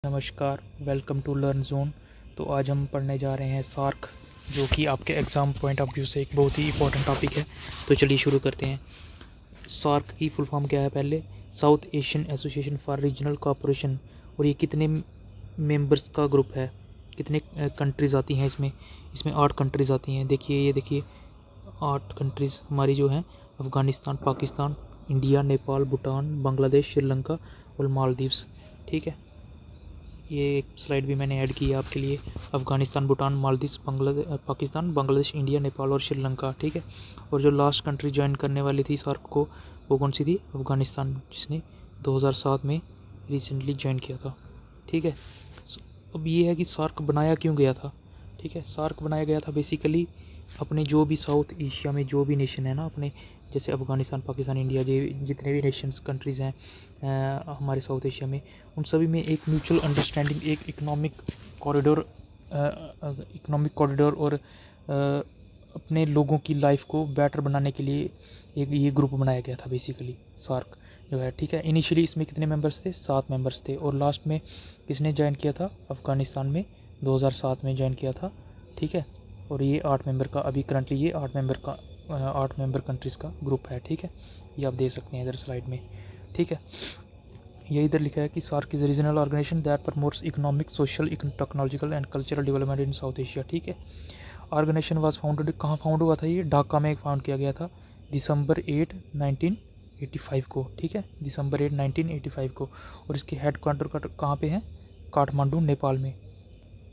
नमस्कार, welcome to learn zone. तो आज हम पढ़ने जा रहे हैं सार्क, जो कि आपके एग्ज़ाम पॉइंट ऑफ व्यू से एक बहुत ही इंपॉर्टेंट टॉपिक है। तो चलिए शुरू करते हैं। सार्क की फुल फॉर्म क्या है? पहले south Asian association for regional cooperation. और ये कितने मेंबर्स का ग्रुप है, कितने कंट्रीज़ आती हैं इसमें? इसमें 8 कंट्रीज़ आती हैं। ये देखिए 8 कंट्रीज़ हमारी जो हैं: अफ़गानिस्तान, पाकिस्तान, इंडिया, नेपाल, भूटान, बांग्लादेश, श्रीलंका और मालदीव्स। ठीक है, ये एक स्लाइड भी मैंने ऐड की है आपके लिए। अफ़गानिस्तान, भूटान, मालदीव्स, पाकिस्तान, बांग्लादेश, इंडिया, नेपाल और श्रीलंका। ठीक है, और जो लास्ट कंट्री ज्वाइन करने वाली थी सार्क को, वो कौन सी थी? अफ़गानिस्तान, जिसने 2007 में रिसेंटली ज्वाइन किया था। ठीक है, अब ये है कि सार्क बनाया क्यों गया था। ठीक है, सार्क बनाया गया था बेसिकली अपने जो भी साउथ एशिया में जो भी नेशन है ना, अपने जैसे अफ़गानिस्तान, पाकिस्तान, इंडिया, जितने भी नेशंस कंट्रीज़ हैं हमारे साउथ एशिया में, उन सभी में एक म्यूचुअल अंडरस्टैंडिंग, एक इकोनॉमिक कॉरिडोर और अपने लोगों की लाइफ को बेटर बनाने के लिए एक ये ग्रुप बनाया गया था बेसिकली, सार्क जो है। ठीक है, इनिशियली इसमें कितने मेंबर्स थे? 7 मेंबर्स थे। और लास्ट में किसने ज्वाइन किया था? अफ़गानिस्तान में 2007 में ज्वाइन किया था। ठीक है, और ये 8 मेंबर का अभी करंटली ये 8 मेंबर कंट्रीज़ का ग्रुप है। ठीक है, ये आप देख सकते हैं इधर स्लाइड में। ठीक है, ये इधर लिखा है कि SAARC is regional organization that promotes economic, social, technological and cultural development in South Asia. ठीक है, ऑर्गेनाइजेशन वाज फाउंडेड, कहाँ फाउंड हुआ था? ये ढाका में फाउंड किया गया था दिसंबर 8, 1985 को। ठीक है, दिसंबर 8, 1985 को। और इसके हेड क्वार्टर कहाँ पे है? काठमांडू, नेपाल में।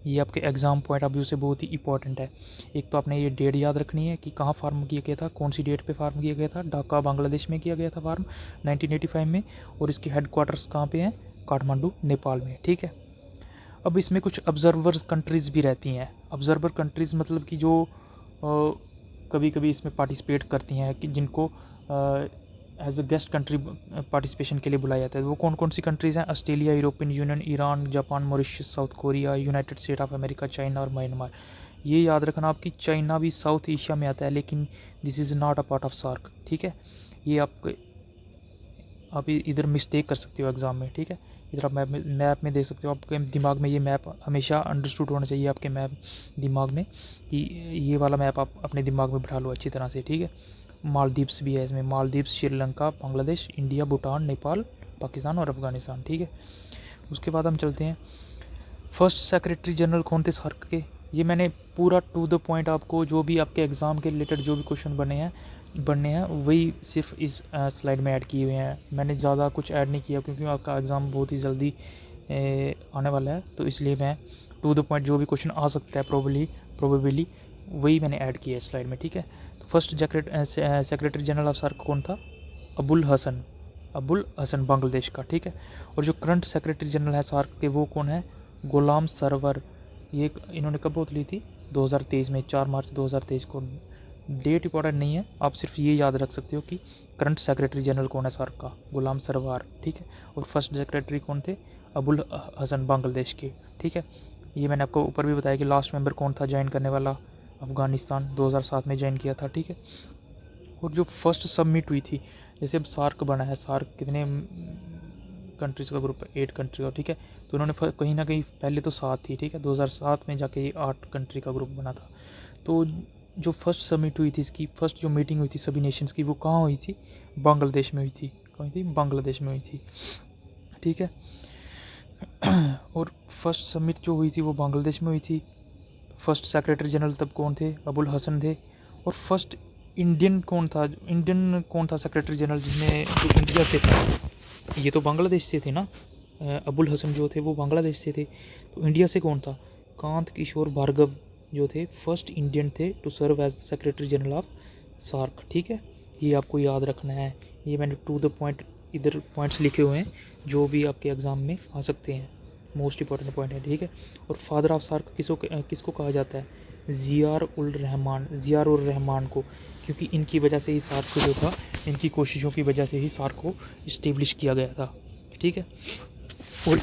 ये आपके एग्ज़ाम पॉइंट ऑफ व्यू से बहुत ही इंपॉर्टेंट है। एक तो आपने ये डेट याद रखनी है कि कहाँ फार्म किया गया था, कौन सी डेट पे फार्म किया गया था। ढाका, बांग्लादेश में किया गया था फार्म 1985 में। और इसके हेड क्वार्टर्स कहाँ पे हैं? काठमांडू, नेपाल में। ठीक है, अब इसमें कुछ ऑब्जर्वर्स कंट्रीज़ भी रहती हैं। ऑब्जर्वर कंट्रीज़ मतलब कि जो कभी कभी इसमें पार्टिसिपेट करती हैं, कि जिनको as a guest country participation के लिए बुलाया जाता है। वो कौन कौन सी कंट्रीज़ हैं? Australia, European Union, Iran, Japan, Mauritius, South Korea, United State of America, China और म्यांमार। ये याद रखना आपकी, चाइना भी साउथ एशिया में आता है, लेकिन this is not a part of SAARC. ठीक है, ये आप इधर मिस्टेक कर सकते हो एग्ज़ाम में। ठीक है, इधर आप मैप में देख सकते हो। आपके दिमाग में ये मैप हमेशा अंडरस्टूड होना चाहिए, आपके मैप दिमाग में, कि ये वाला मैप आप अपने दिमाग में बैठा लो अच्छी तरह से। ठीक है, मालदीव्स भी है इसमें, मालदीव्स, श्रीलंका, बांग्लादेश, इंडिया, भूटान, नेपाल, पाकिस्तान और अफ़गानिस्तान। ठीक है, उसके बाद हम चलते हैं। फर्स्ट सेक्रेटरी जनरल कौन थे सार्क के? ये मैंने पूरा टू द पॉइंट आपको, जो भी आपके एग्ज़ाम के रिलेटेड जो भी क्वेश्चन बनने हैं वही सिर्फ इस स्लाइड में ऐड किए हुए हैं। मैंने ज़्यादा कुछ ऐड नहीं किया, क्योंकि आपका एग्ज़ाम बहुत ही जल्दी आने वाला है, तो इसलिए मैं टू द पॉइंट जो भी क्वेश्चन आ सकता है प्रोबेबली वही मैंने ऐड किया है स्लाइड में। ठीक है, तो first secretary general of SAARC कौन था? अबुल हसन बांग्लादेश का। ठीक है, और जो करंट सेक्रेटरी जनरल है सार्क के, वो कौन है? गुलाम सरवर। ये इन्होंने कब बहुत ली थी? 2023 में, 4 मार्च 2023 को। डेट इंपॉर्टेंट नहीं है, आप सिर्फ ये याद रख सकते हो कि करंट सेक्रेटरी जनरल कौन है सार्क का? गुलाम सरवर। ठीक है, और फर्स्ट सेक्रेटरी कौन थे? अबुल हसन बांग्लादेश के। ठीक है, ये मैंने आपको ऊपर भी बताया कि लास्ट मेंबर कौन था ज्वाइन करने वाला? अफ़गानिस्तान, 2007 में ज्वाइन किया था। ठीक है, और जो फर्स्ट सबमिट हुई थी, जैसे अब सार्क बना है, सार्क कितने कंट्रीज़ का ग्रुप है? 8 कंट्री का। ठीक है, तो उन्होंने कहीं ना कहीं पहले तो 7 थी। ठीक है, 2007 में जाके ये 8 कंट्री का ग्रुप बना था। तो जो फर्स्ट समिट हुई थी, इसकी फर्स्ट जो मीटिंग हुई थी सभी नेशंस की, वो कहाँ हुई थी? बांग्लादेश में हुई थी। कहाँ थी? बांग्लादेश में हुई थी। ठीक है, और फर्स्ट समिट जो हुई थी वो बांग्लादेश में हुई थी। फर्स्ट सेक्रेटरी जनरल तब कौन थे? अबुल हसन थे। और फर्स्ट इंडियन कौन था सेक्रेटरी जनरल, जिसमें जो इंडिया से था? ये तो बांग्लादेश से थे ना, अबुल हसन जो थे वो बांग्लादेश से थे। तो इंडिया से कौन था? कांत किशोर भार्गव जो थे फर्स्ट इंडियन थे to serve as secretary general of SAARC. ठीक है, ये आपको याद रखना है। ये मैंने टू द पॉइंट इधर पॉइंट्स लिखे हुए हैं, जो भी आपके एग्ज़ाम में आ सकते हैं, मोस्ट इंपॉर्टेंट पॉइंट है। ठीक है, और फादर ऑफ सार्क किसको कहा जाता है? ज़ियार उल रहमान को, क्योंकि इनकी वजह से ही सार्क जो था, इनकी कोशिशों की वजह से ही सार्क को इस्टेब्लिश किया गया था। ठीक है, और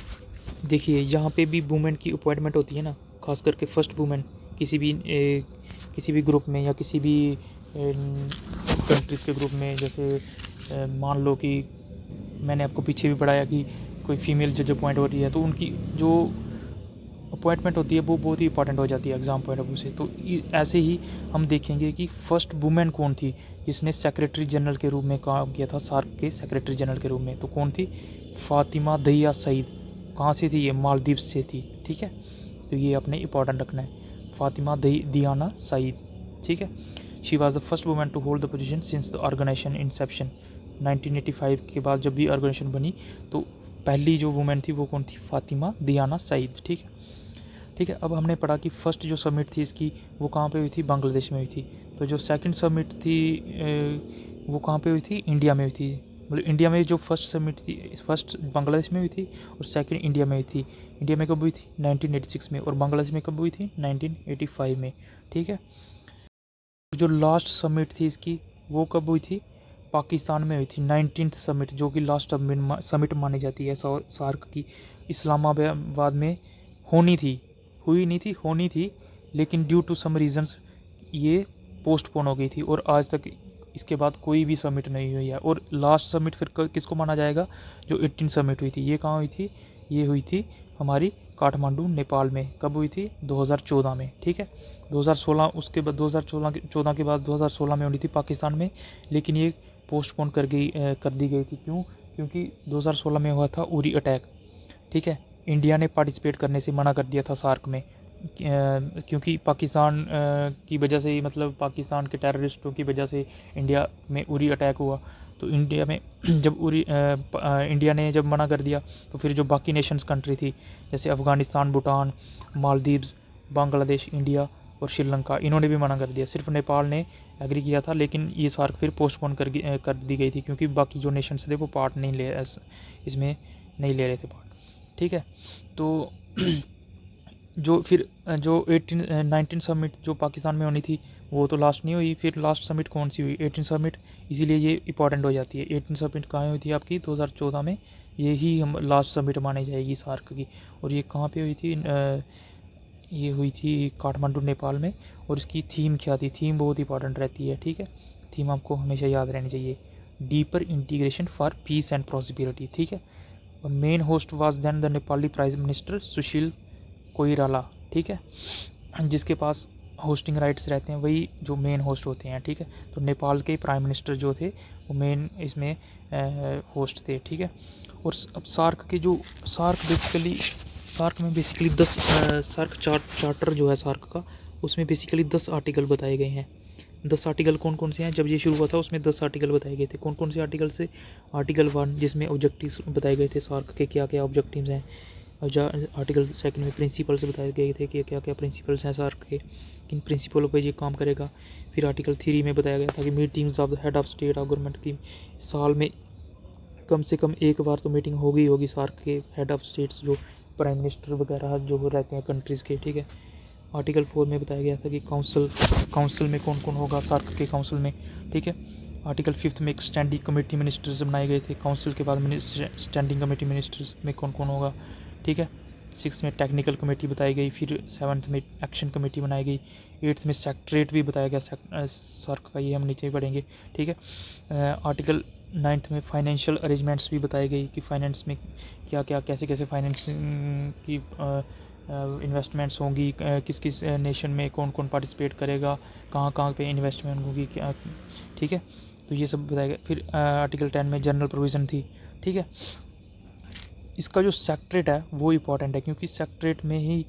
देखिए यहाँ पे भी वुमेन की अपॉइंटमेंट होती है ना, खास करके फर्स्ट वुमेन किसी भी ग्रुप में या किसी भी कंट्रीज़ के ग्रुप में। जैसे मान लो कि मैंने आपको पीछे भी पढ़ाया कि कोई फीमेल जज अपॉइंट हो रही है तो उनकी जो अपॉइंटमेंट होती है वो बहुत ही इंपॉर्टेंट हो जाती है एग्ज़ाम पॉइंट ऑफ व्यू से। तो ऐसे ही हम देखेंगे कि फर्स्ट वुमेन कौन थी जिसने सेक्रेटरी जनरल के रूप में काम किया था, सार्क के सेक्रेटरी जनरल के रूप में। तो कौन थी? फातिमा दहिया सईद। कहाँ से थी ये? मालदीव से थी, ठीक है। तो ये अपने इंपॉर्टेंट रखना है, फातिमा दियाना सईद, ठीक है। She was the first women to hold the position since the organization inception. 1985 के बाद जब भी ऑर्गेनाइजेशन बनी तो पहली जो वुमेन थी वो कौन थी? फातिमा दियाना सईद, ठीक है। ठीक है, अब हमने पढ़ा कि फ़र्स्ट जो समिट थी इसकी वो कहाँ पे हुई थी? बांग्लादेश में हुई थी। तो जो सेकंड समिट थी वो कहाँ पे हुई थी? इंडिया में हुई थी। मतलब इंडिया में जो फर्स्ट समिट थी, फर्स्ट बांग्लादेश में हुई थी और सेकंड इंडिया में हुई थी। इंडिया में कब हुई थी? 1986 में, और बांग्लादेश में कब हुई थी? 1985 में, ठीक है। जो लास्ट समिट थी इसकी वो कब हुई थी? पाकिस्तान में हुई थी, 19th समिट, जो कि लास्ट समिट मानी जाती है सार्क की। इस्लामाबाद में होनी थी, हुई नहीं थी, होनी थी, लेकिन ड्यू टू सम रीजंस ये पोस्टपोन हो गई थी और आज तक इसके बाद कोई भी समिट नहीं हुई है। और लास्ट समिट फिर किसको माना जाएगा? जो 18 समिट हुई थी, ये कहाँ हुई थी? ये हुई थी हमारी काठमांडू नेपाल में। कब हुई थी? 2014 में, ठीक है। 2016 उसके बाद 2014 के बाद 2016 में होनी थी पाकिस्तान में, लेकिन ये पोस्टपोन कर दी गई थी। क्यों? क्योंकि 2016 में हुआ था उरी अटैक, ठीक है। इंडिया ने पार्टिसिपेट करने से मना कर दिया था सार्क में, क्योंकि पाकिस्तान की वजह से ही, मतलब पाकिस्तान के टेररिस्टों की वजह से इंडिया में उरी अटैक हुआ। तो इंडिया में जब इंडिया ने जब मना कर दिया तो फिर जो बाकी नेशंस कंट्री थी जैसे अफ़गानिस्तान, भूटान, मालदीव्स, बांग्लादेश, इंडिया और श्रीलंका, इन्होंने भी मना कर दिया। सिर्फ नेपाल ने एग्री किया था, लेकिन ये सार्क फिर पोस्टपोन कर दी गई थी क्योंकि बाकी जो नेशंस थे वो पार्ट नहीं ले इसमें नहीं ले रहे थे पार्ट, ठीक है। तो जो फिर जो 19 समिट जो पाकिस्तान में होनी थी वो तो लास्ट नहीं हुई। फिर लास्ट समिट कौन सी हुई? 18 समिट, इसीलिए ये इंपॉर्टेंट हो जाती है। 18 समिट कहाँ हुई थी आपकी? 2014 में। ये ही हम लास्ट समिट मानी जाएगी सार्क की। और ये कहाँ पे हुई थी? ये हुई थी काठमांडू नेपाल में। और इसकी थीम क्या थी? थीम बहुत इंपॉर्टेंट रहती है, ठीक है। थीम आपको हमेशा याद रहनी चाहिए, deeper integration for peace and prosperity, ठीक है। और main host was then the Nepali prime minister Sushil Koirala, ठीक है, जिसके पास होस्टिंग राइट्स रहते हैं, वही जो मेन होस्ट होते हैं, ठीक है। तो नेपाल के प्राइम मिनिस्टर जो थे वो मेन इसमें होस्ट थे, ठीक है। और अब सार्क के जो सार्क में बेसिकली 10 सार्क चार्टर जो है सार्क का, उसमें बेसिकली 10 आर्टिकल बताए गए हैं। 10 आर्टिकल कौन कौन से हैं? जब ये शुरू हुआ था उसमें 10 आर्टिकल बताए गए थे। कौन कौन से आर्टिकल से? आर्टिकल 1 जिसमें ऑब्जेक्टिव्स बताए गए थे सार्क के, क्या क्या ऑब्जेक्टिव्स हैं। और आर्टिकल 2 में प्रिंसिपल्स बताए गए थे कि क्या क्या प्रिंसिपल्स हैं सार्क के, किन प्रिंसिपलों पर ये काम करेगा। फिर आर्टिकल 3 में बताया गया था कि meetings of the head of state of government की साल में कम से कम एक बार तो मीटिंग होगी सार्क के हेड ऑफ स्टेट्स, जो प्राइम मिनिस्टर वगैरह जो रहते हैं कंट्रीज़ के, ठीक है। आर्टिकल 4 में बताया गया था कि काउंसिल में कौन कौन होगा सार्क के काउंसिल में, ठीक है। आर्टिकल 5 में एक स्टैंडिंग कमेटी मिनिस्टर्स बनाए गए थे। काउंसिल के बाद स्टैंडिंग कमेटी मिनिस्टर्स में कौन कौन होगा, ठीक है। 6 में टेक्निकल कमेटी बताई गई। फिर 7 में एक्शन कमेटी बनाई गई। 8 में सेक्रेटरीट भी बताया गया सार्क का, ये हम नीचे भी पढ़ेंगे, ठीक है। आर्टिकल 9 में फाइनेंशियल अरेंजमेंट्स भी बताई गई कि फाइनेंस में क्या क्या कैसे कैसे फाइनेंस की इन्वेस्टमेंट्स होंगी, किस किस नेशन में कौन कौन पार्टिसिपेट करेगा, कहाँ कहाँ पे इन्वेस्टमेंट होगी, क्या, ठीक है। तो ये सब बताया गया। फिर आर्टिकल 10 में जनरल प्रोविज़न थी, ठीक है। इसका जो सेक्रेटरेट है वो इम्पॉर्टेंट है क्योंकि सेक्रेटरेट में ही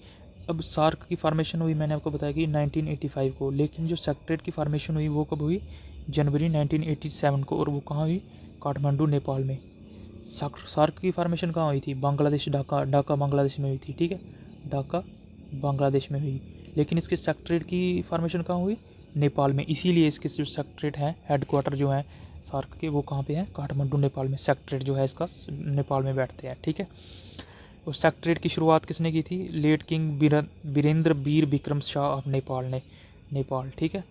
अब सार्क की फार्मेशन हुई। मैंने आपको बताया कि 1985 को, लेकिन जो सेक्रेटरेट की फार्मेशन हुई वो कब हुई? जनवरी 1987 को। और वो कहाँ हुई? काठमांडू नेपाल में। सार्क की फार्मेशन कहाँ हुई थी? बांग्लादेश, ढाका बांग्लादेश में हुई थी, ठीक है। ढाका बांग्लादेश में हुई, लेकिन इसके सेक्रेटरेट की फार्मेशन कहाँ हुई? नेपाल में। इसीलिए इसके जो सेक्रेटरेट हैं, हेडक्वार्टर जो हैं सार्क के, वो कहाँ पे हैं? काठमांडू नेपाल में। सेक्रेटरेट जो है इसका नेपाल में बैठते हैं, ठीक है। और सेक्रेटरेट की शुरुआत किसने की थी? Late king Birendra Bir Bikram Shah of Nepal, ठीक है।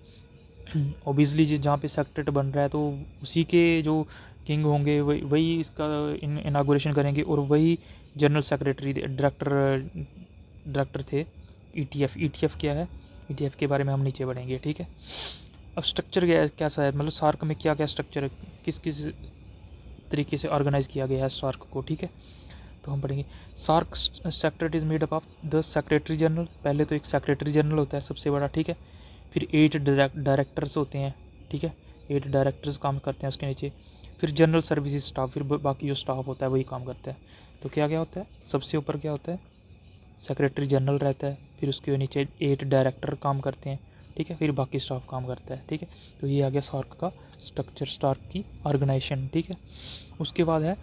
ओबियसली जहाँ पे सेक्रेटरेट बन रहा है तो उसी के जो किंग होंगे वही इसका इनागोरेशन करेंगे, और वही जनरल सेक्रेटरी डायरेक्टर थे। ईटीएफ क्या है? ईटीएफ के बारे में हम नीचे बढ़ेंगे, ठीक है। अब स्ट्रक्चर कैसा है, मतलब सार्क में क्या क्या स्ट्रक्चर है, किस किस तरीके से ऑर्गेनाइज़ किया गया है सार्क को, ठीक है। तो हम पढ़ेंगे SAARC secretary is made up of the secretary general. पहले तो एक सेक्रेटरी जनरल होता है सबसे बड़ा, ठीक है। फिर 8 डायरेक्टर्स होते हैं, ठीक है, 8 डायरेक्टर्स काम करते हैं उसके नीचे। फिर जनरल सर्विसेज स्टाफ, फिर बाकी जो स्टाफ होता है वही काम करता है। तो क्या क्या होता है, सबसे ऊपर क्या होता है, सेक्रेटरी जनरल रहता है, फिर उसके नीचे 8 डायरेक्टर काम करते हैं, ठीक है, फिर बाकी स्टाफ काम करता है, ठीक है। तो ये आ गया सार्क का स्ट्रक्चर, सार्क की ऑर्गेनाइजेशन, ठीक है। उसके बाद है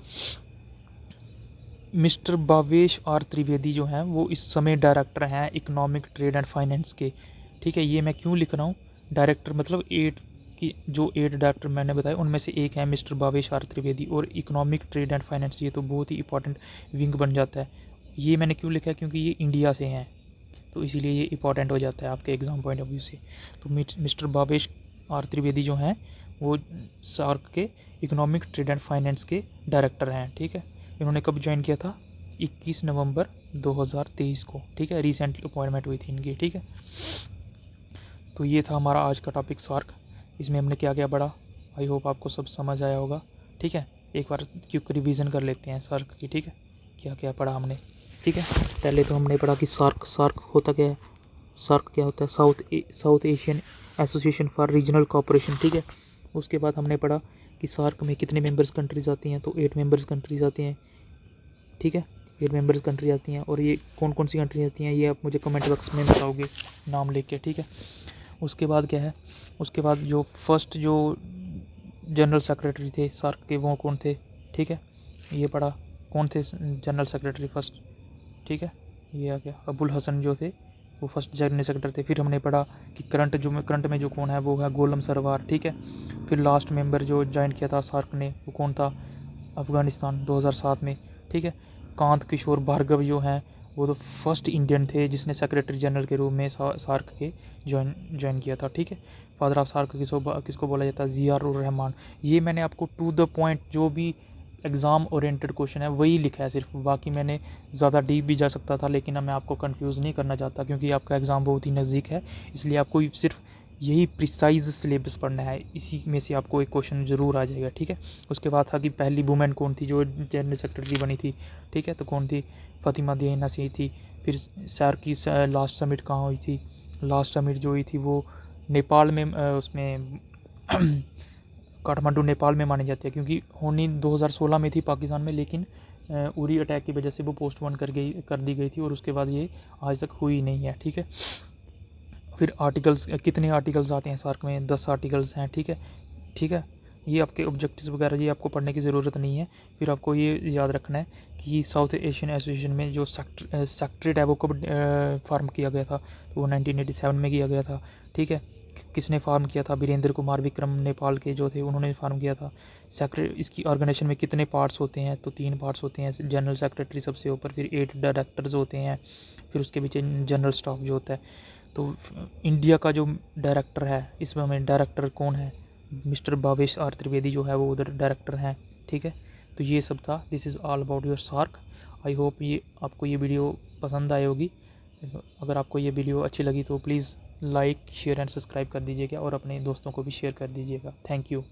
मिस्टर भावेश आर त्रिवेदी जो हैं वो इस समय डायरेक्टर हैं इकोनॉमिक ट्रेड एंड फाइनेंस के, ठीक है। ये मैं क्यों लिख रहा हूँ, डायरेक्टर मतलब 8 की, जो 8 डायरेक्टर मैंने बताया उनमें से एक है मिस्टर भावेश आर त्रिवेदी, और इकोनॉमिक ट्रेड एंड फाइनेंस ये तो बहुत ही इंपॉर्टेंट विंग बन जाता है। ये मैंने क्यों लिखा है, क्योंकि ये इंडिया से हैं, तो इसीलिए ये इंपॉर्टेंट हो जाता है आपके एग्ज़ाम पॉइंट ऑफ व्यू से। तो मिस्टर भावेश आर त्रिवेदी जो हैं वो सार्क के इकोनॉमिक ट्रेड एंड फाइनेंस के डायरेक्टर हैं, ठीक है। इन्होंने कब ज्वाइन किया था, 21 नवंबर 2023 को, ठीक है, रिसेंटली अपॉइंटमेंट हुई थी इनकी, ठीक है। तो ये था हमारा आज का टॉपिक सार्क। इसमें हमने क्या क्या पढ़ा, आई होप आपको सब समझ आया होगा, ठीक है। एक बार क्विक रिवीजन कर लेते हैं सार्क की, ठीक है, क्या क्या पढ़ा हमने, ठीक है। पहले तो हमने पढ़ा कि सार्क होता क्या है, सार्क क्या होता है, south Asian association for regional cooperation, ठीक है। उसके बाद हमने पढ़ा कि सार्क में कितने मेंबर्स कंट्रीज़ आती हैं, तो 8 मेंबर्स कंट्रीज़ आती हैं, ठीक है, 8 मेंबर्स कंट्री आती हैं। और ये कौन कौन सी कंट्री आती हैं ये आप मुझे कमेंट बॉक्स में बताओगे नाम लिख के, ठीक है। उसके बाद क्या है, उसके बाद जो फर्स्ट जो जनरल सेक्रेटरी थे सार्क के वो कौन थे, ठीक है, ये पढ़ा कौन थे जनरल सेक्रेटरी फर्स्ट, ठीक है, ये आ गया अबुल हसन जो थे वो फर्स्ट जनरल सेक्रेटरी थे। फिर हमने पढ़ा कि करंट में जो कौन है वो है गोलम सरवार, ठीक है। फिर लास्ट मेंबर जो ज्वाइन किया था सार्क ने वो कौन था, अफ़गानिस्तान 2007 में, ठीक है। कांत किशोर भार्गव जो हैं वो तो फर्स्ट इंडियन थे जिसने सेक्रेटरी जनरल के रूप में सार्क के ज्वाइन किया था, ठीक है। फादर ऑफ सार्क किसको बोला जाता है, ज़ियाउर रहमान। ये मैंने आपको टू द पॉइंट जो भी एग्ज़ाम ओरिएंटेड क्वेश्चन है वही लिखा है सिर्फ, बाकी मैंने ज़्यादा डीप भी जा सकता था, लेकिन अब मैं आपको कंफ्यूज नहीं करना चाहता क्योंकि आपका एग्ज़ाम बहुत ही नज़दीक है, इसलिए आपको सिर्फ यही प्रिसाइज सिलेबस पढ़ना है, इसी में से आपको एक क्वेश्चन ज़रूर आ जाएगा, ठीक है। उसके बाद था कि पहली वुमेन कौन थी जो जनरल सेक्रेटरी बनी थी, ठीक है, तो कौन थी, फातिमा दियाना सी थी। फिर सार्क की लास्ट समिट कहाँ हुई थी, लास्ट समिट जो हुई थी वो नेपाल में, उसमें काठमांडू नेपाल में मानी जाती है, क्योंकि होनी 2016 में थी पाकिस्तान में, लेकिन उरी अटैक की वजह से वो पोस्टपोन कर दी गई थी और उसके बाद ये आज तक हुई नहीं है, ठीक है। फिर आर्टिकल्स, कितने आर्टिकल्स आते हैं सार्क में, 10 आर्टिकल्स हैं, ठीक है, ठीक है। ये आपके ऑब्जेक्टिव्स वगैरह ये आपको पढ़ने की ज़रूरत नहीं है। फिर आपको ये याद रखना है कि साउथ एशियन एसोसिएशन में जो सेक्रेटरीट है वो कब फार्म किया गया था, तो वो 1987 में किया गया था, ठीक है। किसने फार्म किया था, वीरेंद्र कुमार विक्रम नेपाल के जो थे उन्होंने फार्म किया था। इसकी ऑर्गेनाइजेशन में कितने पार्ट्स होते हैं, तो 3 पार्ट्स होते हैं, जनरल सेक्रेटरी सबसे ऊपर, फिर 8 डायरेक्टर्स होते हैं, फिर उसके पीछे जनरल स्टाफ जो होता है। तो इंडिया का जो डायरेक्टर है इसमें हमें डायरेक्टर कौन है, मिस्टर भावेश आर त्रिवेदी जो है वो उधर डायरेक्टर हैं, ठीक है। तो ये सब था, this is all about your SAARC. I hope ये आपको ये वीडियो पसंद आई होगी। अगर आपको ये वीडियो अच्छी लगी तो please like share and subscribe कर दीजिएगा और अपने दोस्तों को भी शेयर कर दीजिएगा। Thank you.